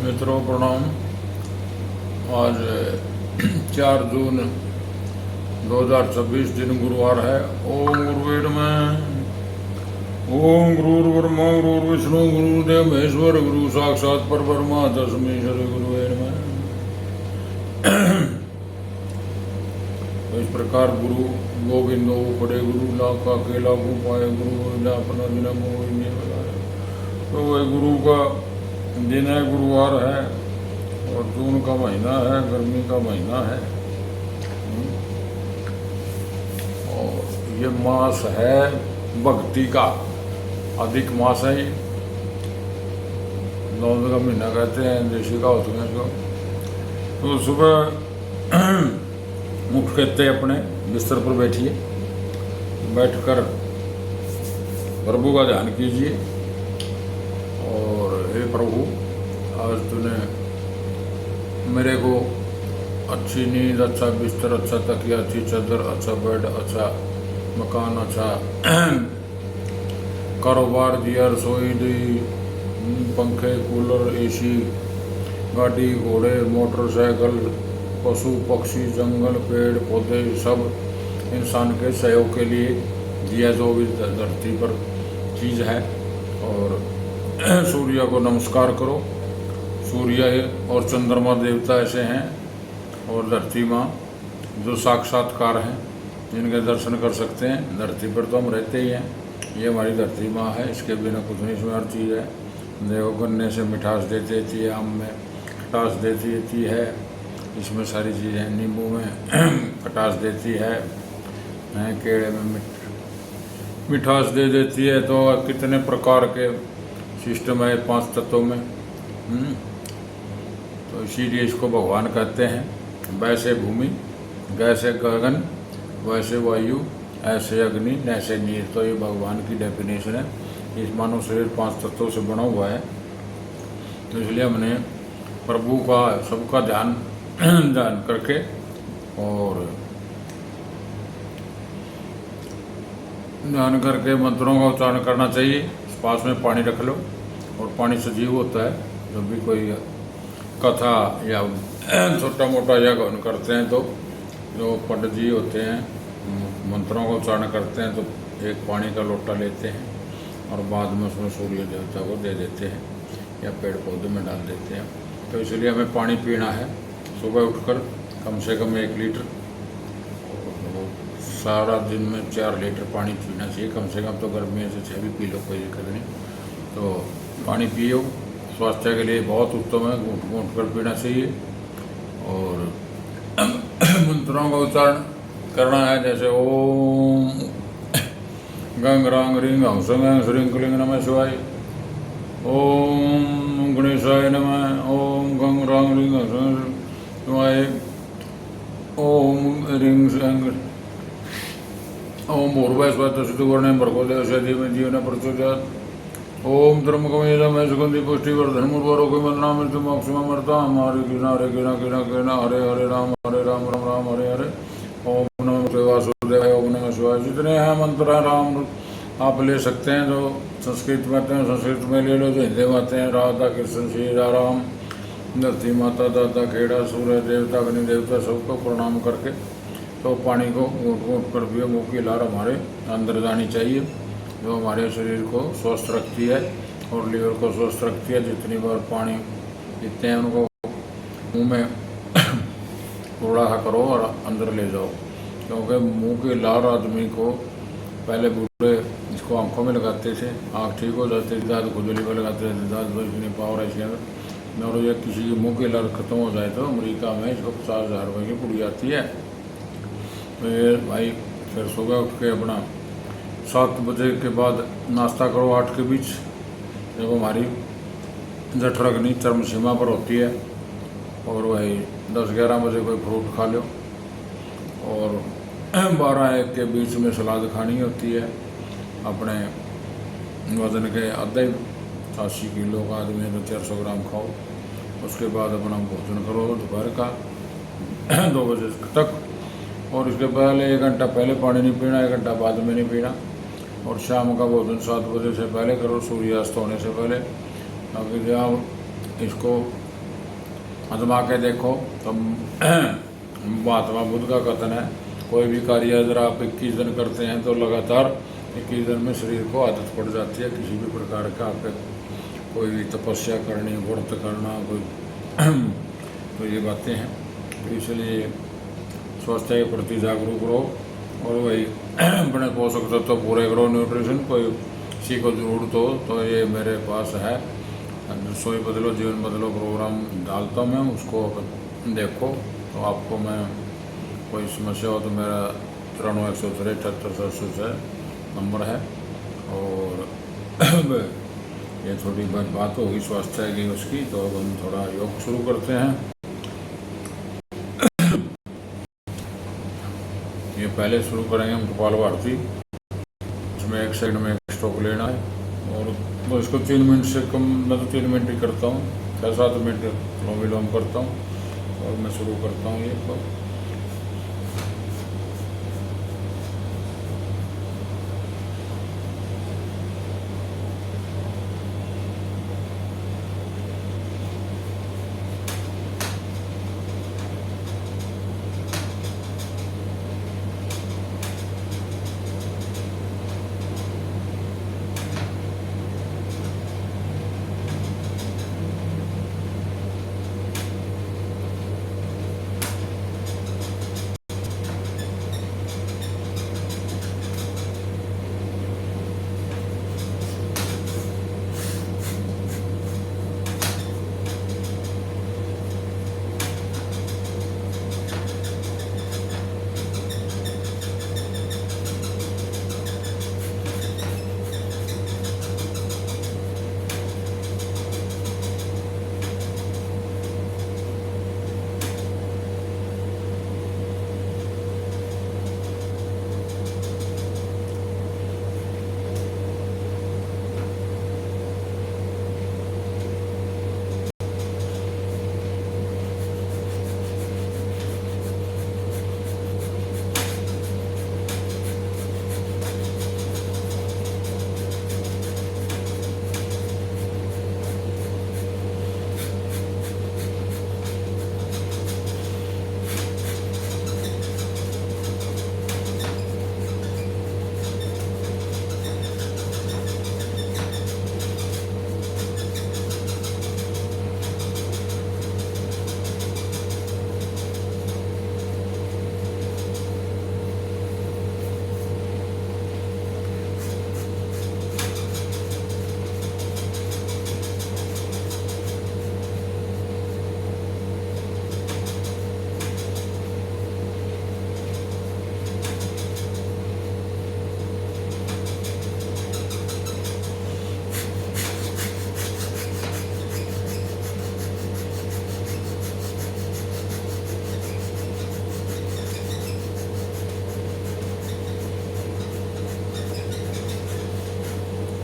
मित्रों प्रणाम। आज 4 जून 2026 दिन गुरुवार है। ओम गुरुवे नमः। ओम गुरुर्ब्रह्मा गुरुर्विष्णु गुरुदेव महेश्वर गुरु साक्षात परब्रह्म तस्मै श्री गुरुवे नमः। तो इस प्रकार गुरु गोविंदो पड़े गुरु लाका के लागू पाए गुरु अपना दिन तो वह गुरु का दिन है, गुरुवार है और जून का महीना है, गर्मी का महीना है। और ये मास है भक्ति का, अधिक मास है। ये नवंबर का महीना कहते हैं, देशी का होता है इसको। तो सुबह उठ कहते अपने बिस्तर पर बैठिए, बैठकर प्रभु का ध्यान कीजिए और हे प्रभु, आज तूने मेरे को अच्छी नींद, अच्छा बिस्तर, अच्छा तकिया, अच्छी चादर, अच्छा बेड, अच्छा मकान, अच्छा कारोबार दिया, रसोई दी, पंखे, कूलर, एसी, गाड़ी, घोड़े, मोटरसाइकिल, पशु पक्षी, जंगल, पेड़ पौधे, सब इंसान के सहयोग के लिए दिया जो भी धरती पर चीज़ है। और सूर्य को नमस्कार करो। सूर्य और चंद्रमा देवता ऐसे हैं और धरती माँ जो साक्षात्कार हैं, जिनके दर्शन कर सकते हैं। धरती पर तो हम रहते ही हैं, ये हमारी धरती माँ है, इसके बिना कुछ नहीं। इसमें हर चीज़ है। देखो, गन्ने से मिठास देती है, आम में खटास देती है, इसमें सारी चीज़ें, नींबू में खटास देती है, केले में मिठास दे देती है। तो कितने प्रकार के सिस्टम है 5 तत्वों में। तो इसीलिए इसको भगवान कहते हैं। वैसे भूमि, जैसे गगन, वैसे वायु, ऐसे अग्नि, ऐसे नीर। तो ये भगवान की डेफिनेशन है। इस मानव शरीर 5 तत्वों से बना हुआ है। तो इसलिए हमने प्रभु का सबका ध्यान करके और ध्यान करके मंत्रों का उच्चारण करना चाहिए। पास में पानी रख लो, और पानी सजीव होता है। जब भी कोई कथा या छोटा मोटा यज्ञ करते हैं, तो जो पंडित जी होते हैं मंत्रों का उच्चारण करते हैं, तो एक पानी का लोटा लेते हैं और बाद में उसमें सूर्य देवता को दे देते हैं या पेड़ पौधे में डाल देते हैं। तो इसलिए हमें पानी पीना है। सुबह उठकर कम से कम 1 लीटर, सारा दिन में 4 लीटर पानी पीना चाहिए कम से कम। तो गर्मी से 6 भी पी लो, कोई दिक्कत नहीं। तो पानी पियो, स्वास्थ्य के लिए बहुत उत्तम है। घूट कर पीना चाहिए। और मंत्रों का उच्चारण करना है, जैसे ओम गंग रांग रिंग हंस गंग श्रीं क्लीं नमः शिवाय, ओम गणेशाय नमः, ओम गंग रांग रिंग हंस शिवाय, ओम रिंग संग, ओम भूर्भुवस्वः भर्गो देवस्य धीमहि धियो न प्रचोदयात्, ओम त्र्यंबकं सुगंधि पुष्टिवर्धनम् उर्वारुकमिव वन्दनामि मृत्युमोक्षममर्ताम्। हरे कृष्ण हरे हरे राम राम राम हरे हरे। ओम नमो वासुदेवाय, ओम नमः शिवाय। जितने हैं मंत्र राम आप ले सकते हैं। जो संस्कृत में आते हैं संस्कृत में ले लो, जो हिंदी में आते हैं राधा कृष्ण श्री राम, धरती माता, दादा खेड़ा, सूर्य देवता, अग्नि देवता, सबको प्रणाम करके तो पानी को घूट घूट कर पियो। मुँह की लार हमारे अंदर जानी चाहिए, जो हमारे शरीर को स्वस्थ रखती है और लीवर को स्वस्थ रखती है। जितनी बार पानी पीते हैं उनको मुंह में थोड़ा सा करो और अंदर ले जाओ, क्योंकि मुंह की लार आदमी को, पहले बूढ़े इसको आंखों में लगाते थे, आँख ठीक हो जाती थी, दाँत खुजली पर लगाते थे, दाँत बच नहीं पावर इसके अंदर। और ये किसी की मुँह की लार खत्म हो जाए तो अमेरिका में इसको 50,000 रुपये की पुड़ी आती है। तो ये भाई फिर सुबह उठ के अपना 7 बजे के बाद नाश्ता करो, 8 के बीच, जब हमारी जठराग्नि चरम सीमा पर होती है। और वही 10-11 बजे कोई फ्रूट खा लो, और 12-1 के बीच में सलाद खानी होती है। अपने वजन के आधे 80 किलो का आदमी है तो 400 ग्राम खाओ। उसके बाद अपना भोजन करो दोपहर का 2 बजे तक। और इसके पहले 1 घंटा पहले पानी नहीं पीना, 1 घंटा बाद में नहीं पीना। और शाम का भोजन 7 बजे से पहले करो, सूर्यास्त होने से पहले, ताकि आप इसको आजमा के देखो। तब महात्मा बुद्ध का कथन है, कोई भी कार्य अगर आप 21 दिन करते हैं तो लगातार 21 दिन में शरीर को आदत पड़ जाती है किसी भी प्रकार का। आप कोई भी तपस्या करनी, व्रत करना, कोई तो ये बातें हैं। तो इसलिए स्वास्थ्य के प्रति जागरूक रहो और वही अपने पोषक तत्व तो पूरे करो। न्यूट्रिशन कोई किसी को जरूरत हो तो ये मेरे पास है, रसोई बदलो जीवन बदलो प्रोग्राम डालता हूँ मैं, उसको देखो। तो आपको मैं कोई समस्या हो तो मेरा 93 नंबर है। और ये थोड़ी बात होगी स्वास्थ्य की उसकी, तो अब हम थोड़ा योग शुरू करते हैं। ये पहले शुरू करेंगे हम कपालभाति, इसमें 1 सेकंड में 1 स्ट्रोक लेना है और तो इसको 3 मिनट से कम, मैं तो 3 मिनट ही करता हूँ, 6-7 मिनट अनुलोम विलोम करता हूँ और मैं शुरू करता हूँ ये तो।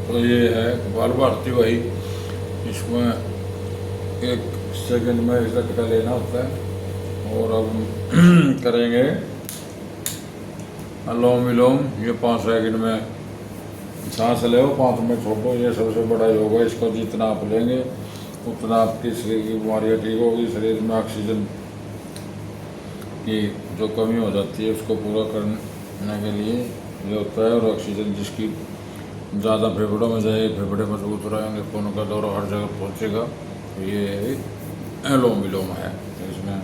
तो ये है कपालभाति वही, इसमें 1 सेकंड में 1 झटका लेना होता है। और अब हम करेंगे अनुलोम विलोम, ये 5 सेकंड में सांस ले 5 में छोड़ो। ये सबसे बड़ा योग है, इसको जितना आप लेंगे उतना आपकी शरीर की बीमारियाँ ठीक होगी। शरीर में ऑक्सीजन की जो कमी हो जाती है उसको पूरा करने के लिए ये होता है। और ऑक्सीजन जिसकी ज़्यादा फेफड़ों में जाए, फेफड़े मजबूत रहेंगे, खून का दौरा हर जगह पहुँचेगा। तो ये अनुलोम विलोम है। तो इसमें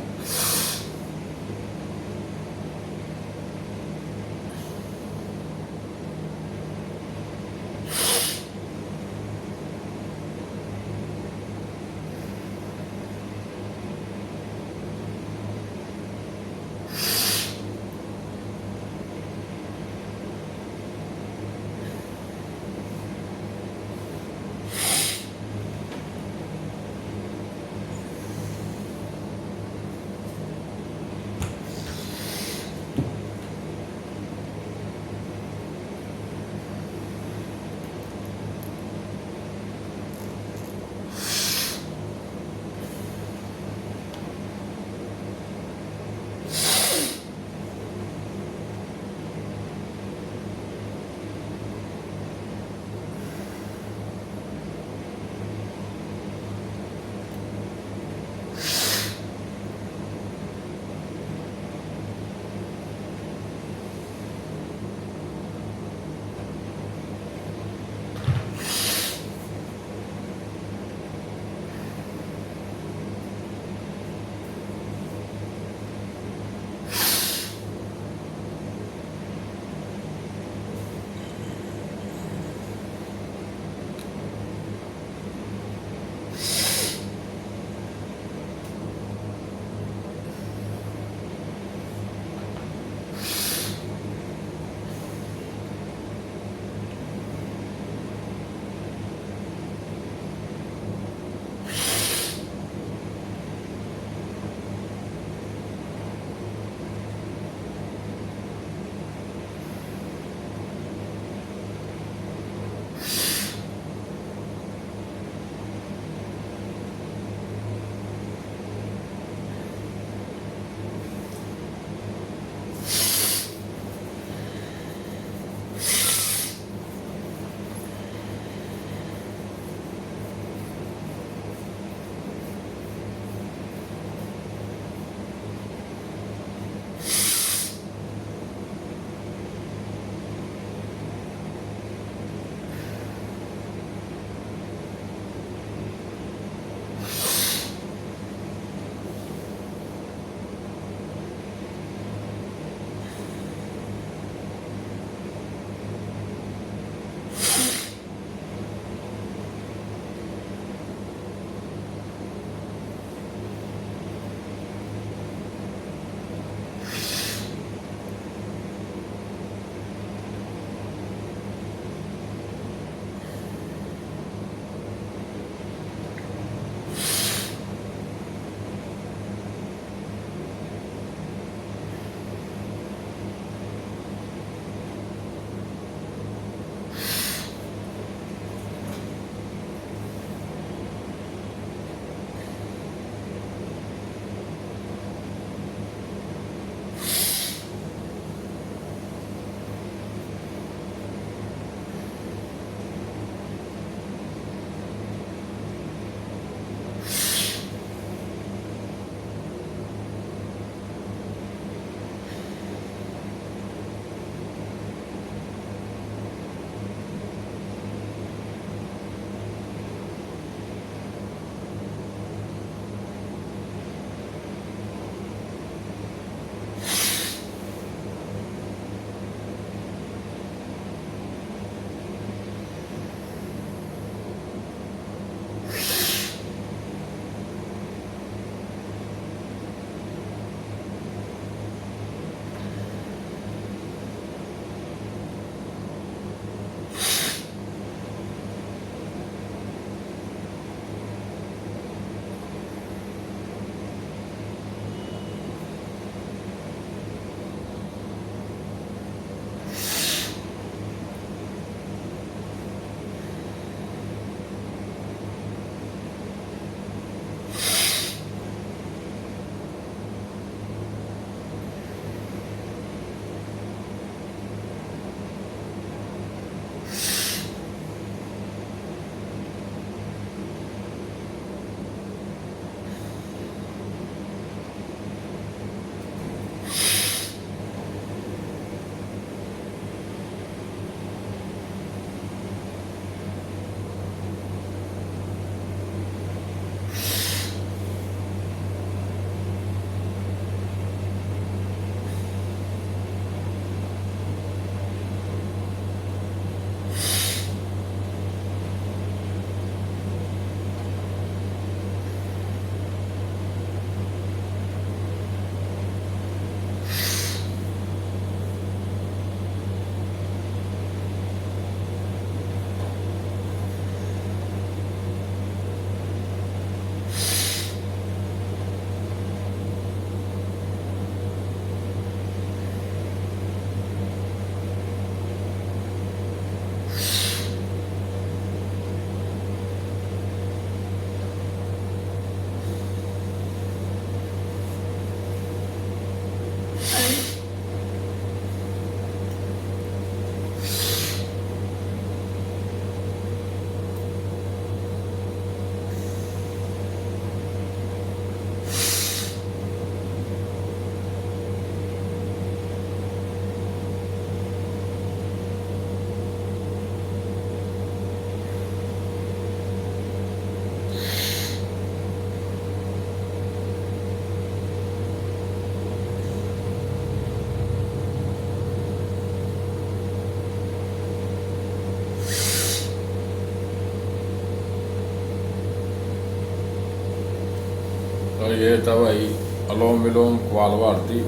तो ये था भाई अलोम विलोम कपाल भारती।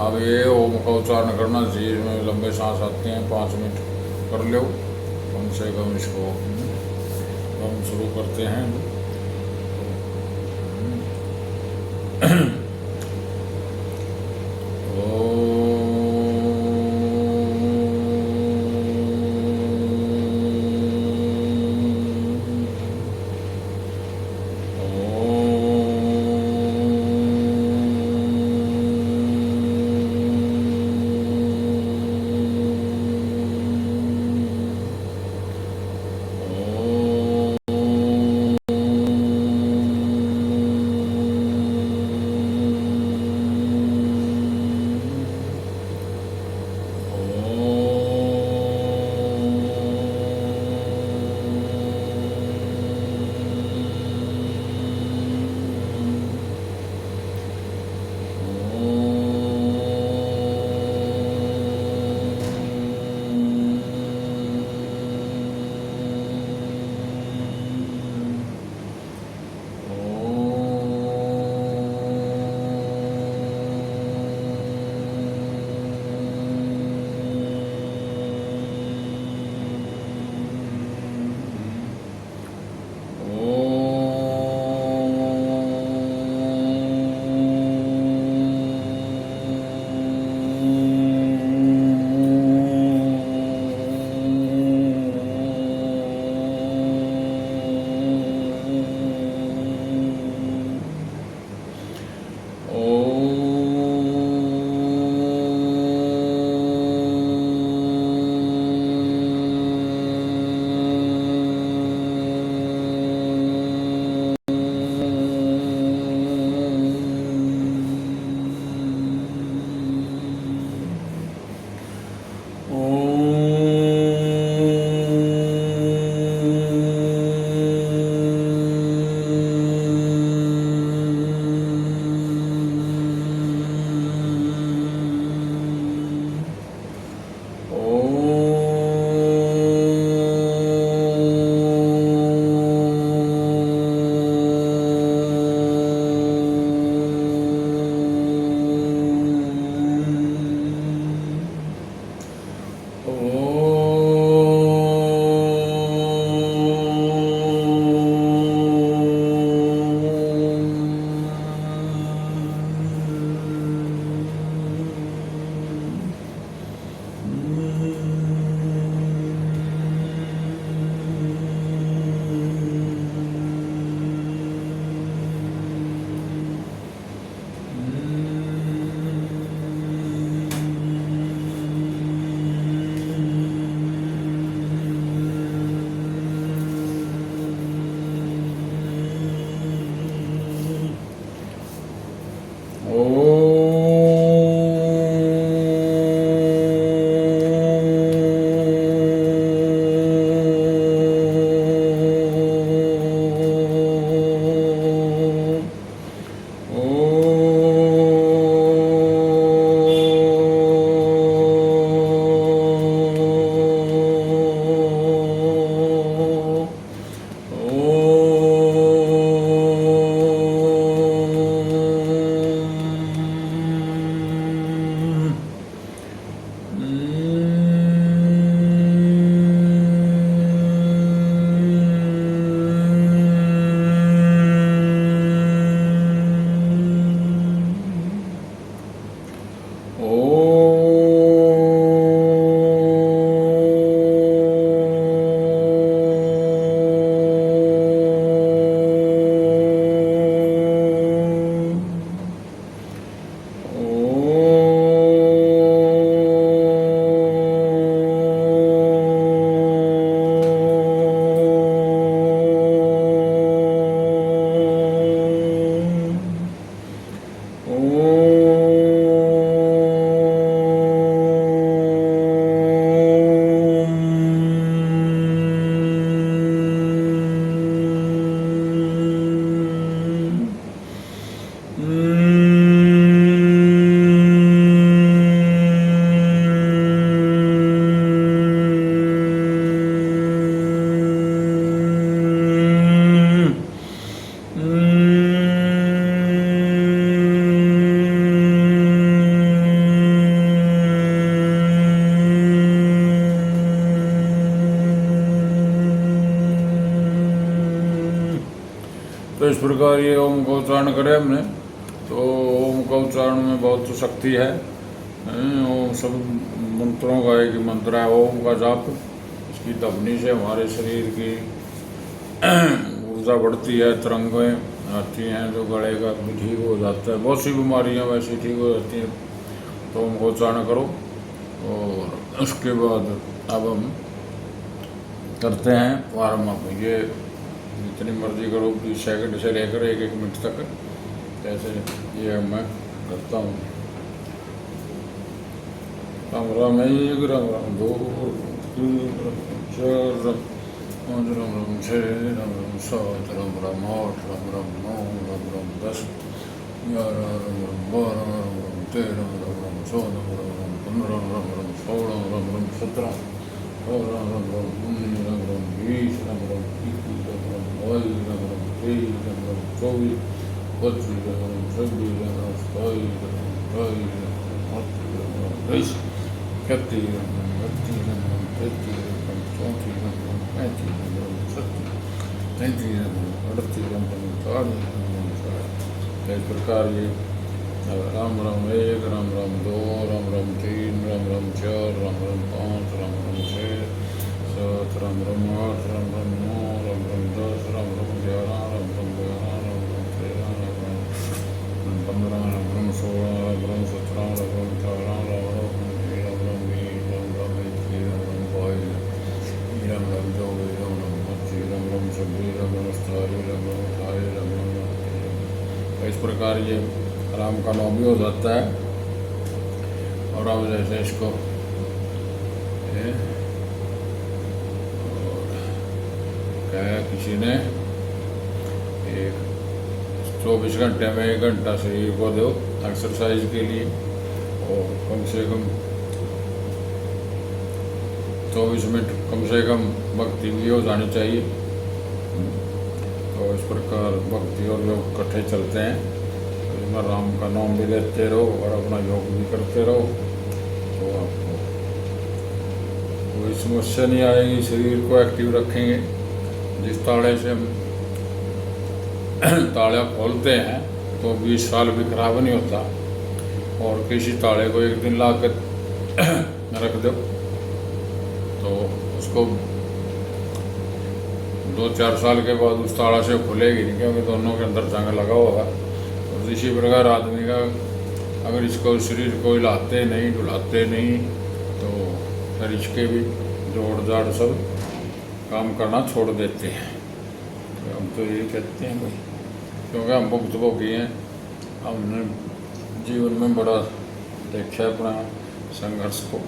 अब ये ओम का उच्चारण करना चाहिए, इसमें लंबे सांस आते हैं, 5 मिनट कर लो कम से कम इसको। हम शुरू करते हैं। तो इस प्रकार ये ओम का उच्चारण करें हमने, तो ओम का उच्चारण में बहुत शक्ति है। ओम सब मंत्रों का एक मंत्र है ओम का जाप। इसकी ध्वनि से हमारे शरीर की ऊर्जा बढ़ती है, तरंगें आती हैं, जो गले का भी ठीक हो जाता है। बहुत सी बीमारियां वैसे ठीक हो जाती हैं। तो ओम का उच्चारण करो और उसके बाद अब हम करते हैं वार्म अप। ये जितनी मर्जी करो, 20 सेकंड से लेकर 1-1 मिनट तक, जैसे ये मैं करता हूँ। राम राम 1, राम राम 2, 3, 4, राम राम 6, राम राम 7, राम राम 8, राम राम 9, राम राम 10, 11, राम राम 12, राम राम 13, राम राम 14, राम राम 15, राम राम 16, राम राम 17, राम राम 19, राम राम 20, राम राम 21, राम राम 22, राम राम 23, राम राम 24, 25, राम राम 26, राम राम 27, राम राम 28, राम राम 29, 31, राम राम 32, राम राम 33, राम राम 34, राम राम 35, राम राम 36, 37, राम राम 38, राम राम 40, राम राम 40। इस प्रकार ये राम राम 1, राम राम 2, राम राम 3, राम राम 4, राम राम 5, राम राम 6, 7, राम राम 8, राम राम 9, राम राम 10, राम राम 11, राम राम 12, राम राम 13, राम राम 15, राम राम 16, राम राम 17, राम राम 18, राम राम 19, राम राम 20, राम राम 21, राम राम 22, राम राम 24, राम राम 25, राम राम 26, राम राम 27, राम राम 28, राम राम 29। इस प्रकार ये राम का नाम भी हो जाता है। और अब जैसे इसको क्या किसी ने 24 घंटे में 1 घंटा शरीर को दो एक्सरसाइज के लिए, और कम से कम 24 मिनट कम से कम भक्ति भी हो जानी चाहिए। तो इस प्रकार भक्ति और योग इकट्ठे चलते हैं। तो राम का नाम भी लेते रहो और अपना योग भी करते रहो, तो आपको कोई समस्या नहीं आएगी। शरीर को एक्टिव रखेंगे। जिस ताले से हम ताला खोलते हैं तो 20 साल भी खराब नहीं होता, और किसी ताले को एक दिन ला कर रख दो तो उसको 2-4 साल के बाद उस ताला से खुलेगी नहीं, क्योंकि दोनों के अंदर जंग लगा होगा। तो इसी प्रकार आदमी का अगर इसको शरीर को हिलाते नहीं, डुलाते नहीं, तो फिर इसके भी जोड़ जाड़ सब काम करना छोड़ देते हैं। तो हम तो यही कहते हैं भाई, क्योंकि हम भुक्तभोगी हैं। हमने जीवन में बड़ा देखा अपना संघर्ष को,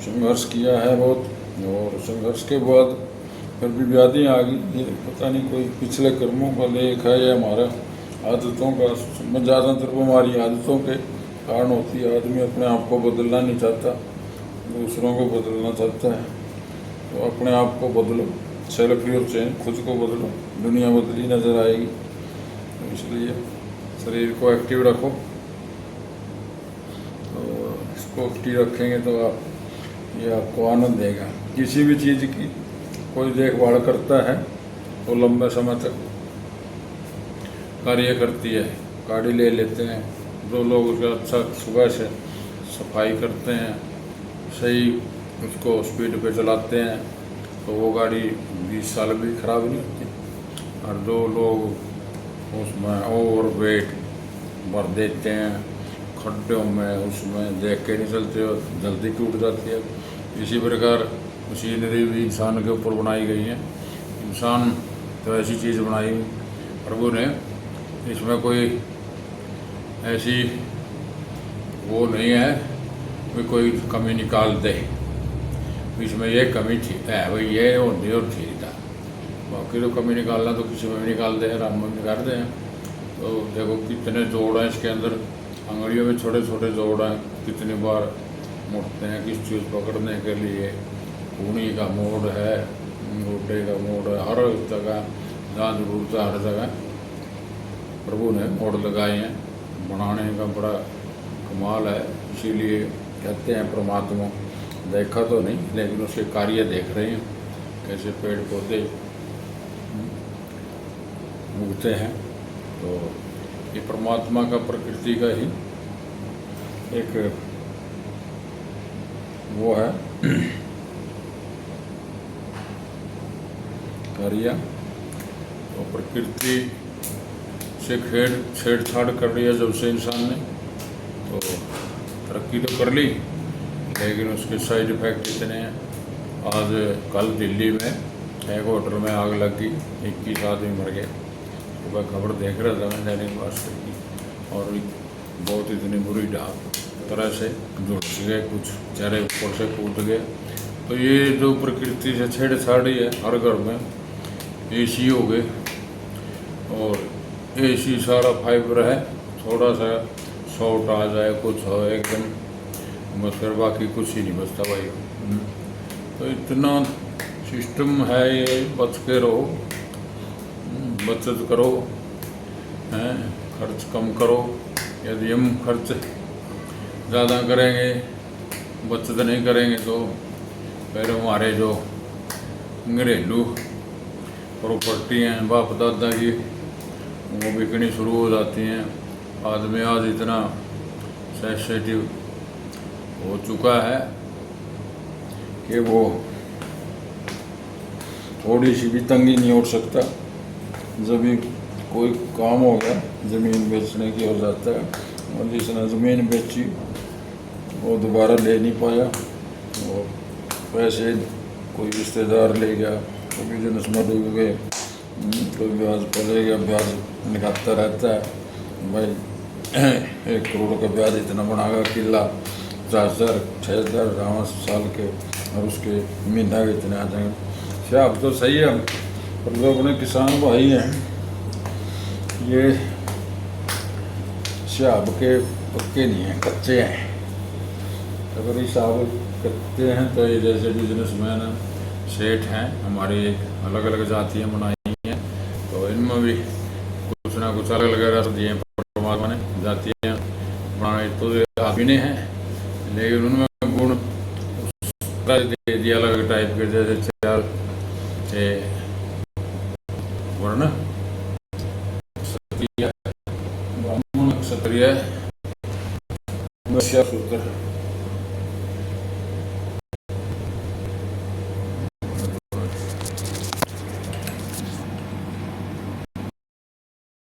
संघर्ष किया है बहुत, और संघर्ष के बाद फिर भी व्याधि आ गई। ये पता नहीं कोई पिछले कर्मों का लेख है या हमारा आदतों का। ज़्यादातर बीमारी आदतों के कारण होती है। आदमी अपने आप को बदलना नहीं चाहता, दूसरों को बदलना चाहता है। तो अपने आप को बदलो, सेल्फ योर चेंज, खुद को बदलो, दुनिया बदली नज़र आएगी। तो इसलिए शरीर को एक्टिव रखो। तो इसको एक्टिव रखेंगे तो ये आपको आनंद देगा। किसी भी चीज़ की कोई देखभाल करता है तो लंबे समय तक कार्य करती है। गाड़ी ले लेते हैं, जो लोग उसका अच्छा सुबह से सफाई करते हैं, सही उसको स्पीड पे चलाते हैं, तो वो गाड़ी 20 साल भी खराब नहीं होती। और जो लोग उसमें ओवर वेट भर देते हैं खड्डों में, उसमें देख के नहीं चलते हो, जल्दी टूट जाती है। इसी प्रकार मशीनरी भी इंसान के ऊपर बनाई गई है। इंसान तो ऐसी चीज़ बनाई प्रभु ने, इसमें कोई ऐसी वो नहीं है कि कोई कमी निकाल दे, इसमें ये कमी ठीक है भाई, ये होती और ठीक था। बाकी तो कमी निकालना तो किसी में भी निकाल दे, राम में निकाल दे। तो देखो कितने जोड़ हैं इसके अंदर, अंगड़ियों में छोटे छोटे जोड़ हैं, कितनी बार मुड़ते हैं किस चीज़ पकड़ने के लिए। कूनी का मोड़ है, गोटे का मोड़ है, हर जगह जहाँ जरूरत है हर जगह प्रभु ने मोड़ लगाए हैं। बनाने का बड़ा कमाल है। इसीलिए कहते हैं परमात्मा देखा तो नहीं, लेकिन उसके कार्य देख रहे हैं। कैसे पेड़ पौधे उगते हैं। तो ये परमात्मा का, प्रकृति का ही एक वो है कार्य। तो प्रकृति से छेड़छाड़ कर लिया जब से इंसान ने, तो तरक्की तो कर ली, लेकिन उसके साइड इफ़ेक्ट इतने हैं। आज कल दिल्ली में एक होटल में आग लग गई, 21 आदमी मर गए। सुबह खबर देख रहा था मैं दैनिक भास्कर की, और बहुत इतनी बुरी तरह से झुलस गए, कुछ चेहरे ऊपर से कूद गए। तो ये जो प्रकृति से छेड़छाड़ी है, हर घर में एसी हो गए, और एसी सारा फाइबर है, थोड़ा सा शॉर्ट आ जाए, कुछ हो एकदम, बस फिर बाकी कुछ ही नहीं बचता भाई। तो इतना सिस्टम है ये, बच के रहो, बचत करो, हैं, खर्च कम करो। यदि हम खर्च ज़्यादा करेंगे, बचत नहीं करेंगे, तो फिर हमारे जो घरेलू प्रॉपर्टी हैं बाप दादा की, वो बिकनी शुरू हो जाती हैं। आदमी आज इतना सेंसिटिव हो चुका है कि वो थोड़ी सी भी तंगी नहीं उठ सकता। जब भी कोई काम हो गया, ज़मीन बेचने की हो जाता है, और जिसने ज़मीन बेची वो दोबारा ले नहीं पाया, और पैसे कोई रिश्तेदार ले गया, कोई बिजनेस में डूब गए, कोई ब्याज पड़े गया, ब्याज निकालता रहता है भाई। 1 करोड़ का ब्याज इतना बनाएगा, किला 50,000 60,000 साल के, और उसके महीना के इतने आ जाएंगे। अब तो सही है, पर जो अपने किसान भाई हैं, ये हिसाब के पक्के नहीं हैं, कच्चे हैं। अगर हिसाब कच्चे हैं तो ये जैसे बिजनेसमैन सेठ हैं, हमारी एक अलग अलग जातियाँ बनाई हैं, तो इनमें भी कुछ ना कुछ अलग अलग रस दिए परमात्मा ने, जातियाँ बनाई तो आदमी हैं, लेकिन उनमें गुण दे दिया अलग टाइप के, जैसे 4 वर्ण, क्षत्रिय, ब्राह्मण, क्षत्रिय, वैश्य, शूद्र।